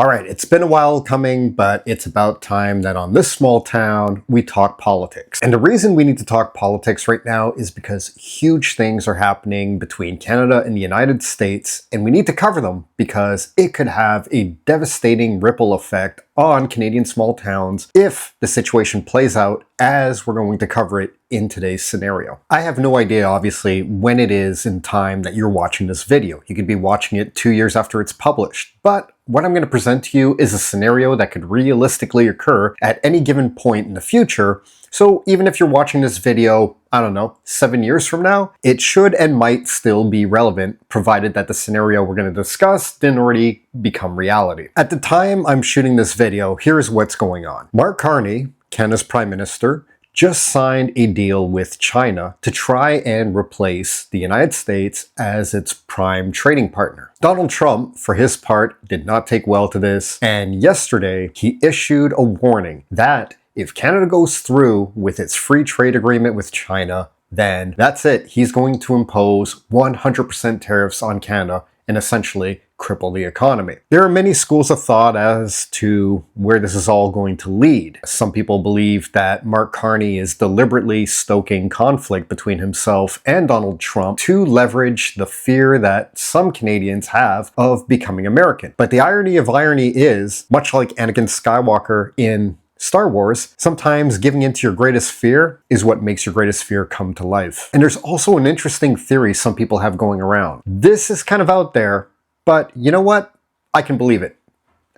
All right, it's been a while coming, but it's about time that on this small town, we talk politics. And the reason we need to talk politics right now is because huge things are happening between Canada and the United States, and we need to cover them because it could have a devastating ripple effect on Canadian small towns if the situation plays out as we're going to cover it in today's scenario. I have no idea, obviously, when it is in time that you're watching this video. You could be watching it 2 years after it's published, but what I'm going to present to you is a scenario that could realistically occur at any given point in the future. So even if you're watching this video, I don't know, 7 years from now, it should and might still be relevant, provided that the scenario we're going to discuss didn't already become reality. At the time I'm shooting this video, here's what's going on. Mark Carney, Canada's Prime Minister, just signed a deal with China to try and replace the United States as its prime trading partner. Donald Trump, for his part, did not take well to this, and yesterday he issued a warning that if Canada goes through with its free trade agreement with China, then that's it. He's going to impose 100% tariffs on Canada and essentially cripple the economy. There are many schools of thought as to where this is all going to lead. Some people believe that Mark Carney is deliberately stoking conflict between himself and Donald Trump to leverage the fear that some Canadians have of becoming American. But the irony of irony is, much like Anakin Skywalker in Star Wars, sometimes giving in to your greatest fear is what makes your greatest fear come to life. And there's also an interesting theory some people have going around. This is kind of out there, but you know what? I can believe it.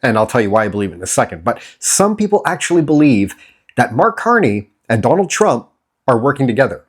And I'll tell you why I believe it in a second. But some people actually believe that Mark Carney and Donald Trump are working together.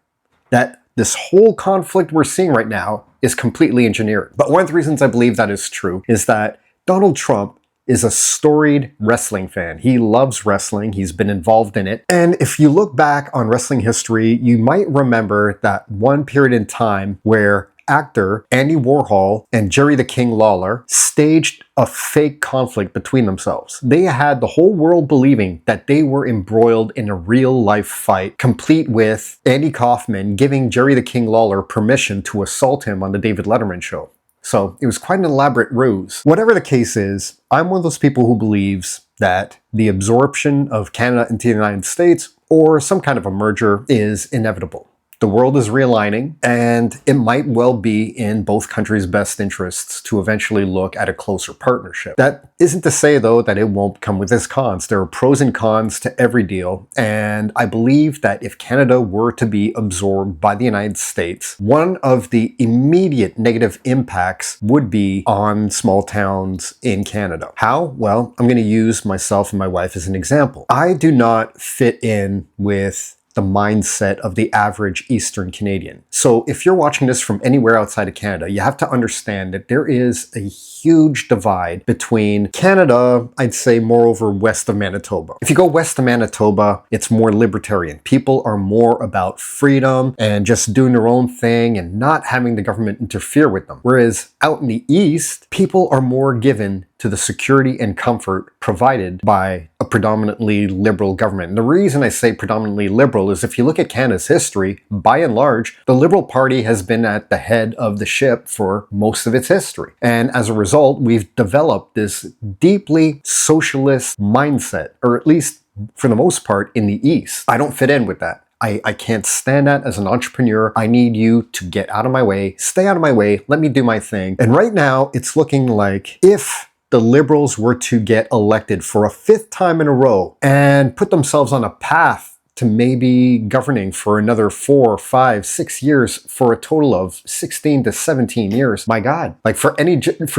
That this whole conflict we're seeing right now is completely engineered. But one of the reasons I believe that is true is that Donald Trump is a storied wrestling fan. He loves wrestling. He's been involved in it. And if you look back on wrestling history, you might remember that one period in time where actor Andy Warhol and Jerry the King Lawler staged a fake conflict between themselves. They had the whole world believing that they were embroiled in a real-life fight, complete with Andy Kaufman giving Jerry the King Lawler permission to assault him on the David Letterman show. So it was quite an elaborate ruse. Whatever the case is, I'm one of those people who believes that the absorption of Canada into the United States or some kind of a merger is inevitable. The world is realigning, and it might well be in both countries' best interests to eventually look at a closer partnership. That isn't to say, though, that it won't come with its cons. There are pros and cons to every deal, and I believe that if Canada were to be absorbed by the United States, one of the immediate negative impacts would be on small towns in Canada. How? Well, I'm going to use myself and my wife as an example. I do not fit in with the mindset of the average Eastern Canadian. So if you're watching this from anywhere outside of Canada, you have to understand that there is a huge divide between Canada, I'd say moreover west of Manitoba. If you go west of Manitoba, it's more libertarian. People are more about freedom and just doing their own thing and not having the government interfere with them. Whereas out in the east, people are more given to the security and comfort provided by a predominantly liberal government. And the reason I say predominantly liberal is if you look at Canada's history, by and large, the Liberal Party has been at the head of the ship for most of its history. And as a result, we've developed this deeply socialist mindset, or at least for the most part in the East. I don't fit in with that. I can't stand that as an entrepreneur. I need you to get out of my way, stay out of my way, let me do my thing. And right now, it's looking like if the Liberals were to get elected for a 5th time in a row and put themselves on a path to maybe governing for another 4, 5, 6 years for a total of 16 to 17 years. My God, like for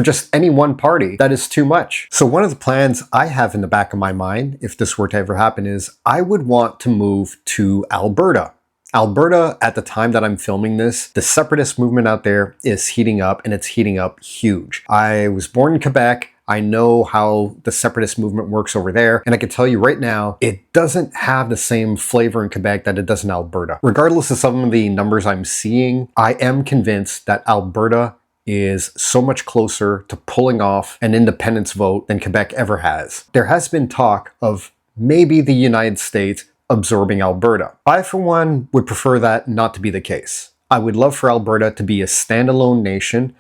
just any one party, that is too much. So one of the plans I have in the back of my mind, if this were to ever happen, is I would want to move to Alberta. Alberta, at the time that I'm filming this, the separatist movement out there is heating up, and it's heating up huge. I was born in Quebec. I know how the separatist movement works over there, and I can tell you right now, it doesn't have the same flavor in Quebec that it does in Alberta. Regardless of some of the numbers I'm seeing, I am convinced that Alberta is so much closer to pulling off an independence vote than Quebec ever has. There has been talk of maybe the United States absorbing Alberta. I, for one, would prefer that not to be the case. I would love for Alberta to be a standalone nation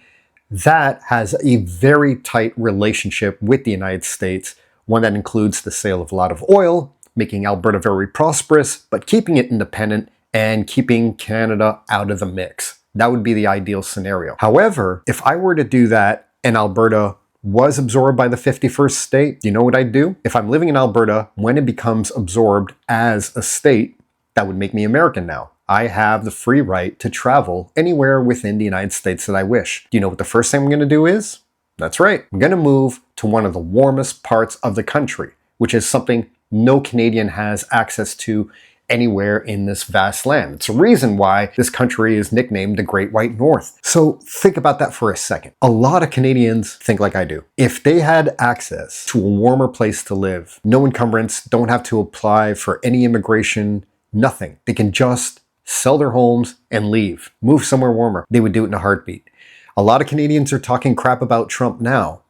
that has a very tight relationship with the United States, one that includes the sale of a lot of oil, making Alberta very prosperous, but keeping it independent and keeping Canada out of the mix. That would be the ideal scenario. However, if I were to do that and Alberta was absorbed by the 51st state, you know what I'd do? If I'm living in Alberta, when it becomes absorbed as a state, that would make me American now. I have the free right to travel anywhere within the United States that I wish. Do you know what the first thing I'm going to do is? That's right. I'm going to move to one of the warmest parts of the country, which is something no Canadian has access to anywhere in this vast land. It's a reason why this country is nicknamed the Great White North. So think about that for a second. A lot of Canadians think like I do. If they had access to a warmer place to live, no encumbrance, don't have to apply for any immigration, nothing. They can just sell their homes and leave, move somewhere warmer. They would do it in a heartbeat. A lot of Canadians are talking crap about Trump now,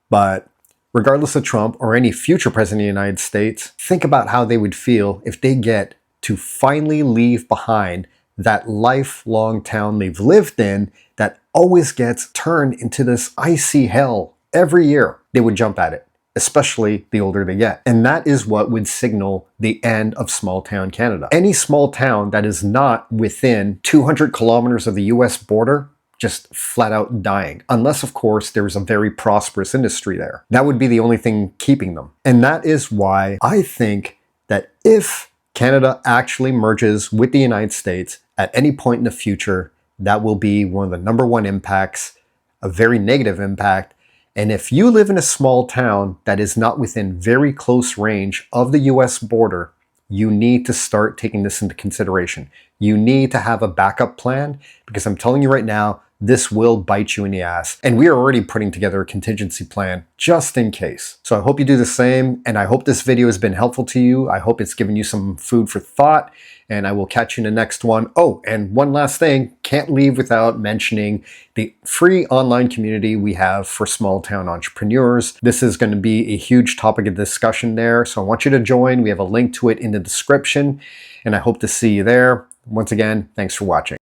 but regardless of Trump or any future president of the United States, think about how they would feel if they get to finally leave behind that lifelong town they've lived in that always gets turned into this icy hell every year. They would jump at it, especially the older they get. And that is what would signal the end of small town Canada. Any small town that is not within 200 kilometers of the US border, just flat out dying. Unless, of course, there's a very prosperous industry there. That would be the only thing keeping them. And that is why I think that if Canada actually merges with the United States at any point in the future, that will be one of the number one impacts, a very negative impact. And if you live in a small town that is not within very close range of the US border, you need to start taking this into consideration. You need to have a backup plan, because I'm telling you right now, this will bite you in the ass. And we are already putting together a contingency plan just in case. So I hope you do the same, and I hope this video has been helpful to you. I hope it's given you some food for thought, and I will catch you in the next one. Oh, and one last thing, can't leave without mentioning the free online community we have for small town entrepreneurs. This is going to be a huge topic of discussion there, so I want you to join. We have a link to it in the description, and I hope to see you there. Once again, thanks for watching.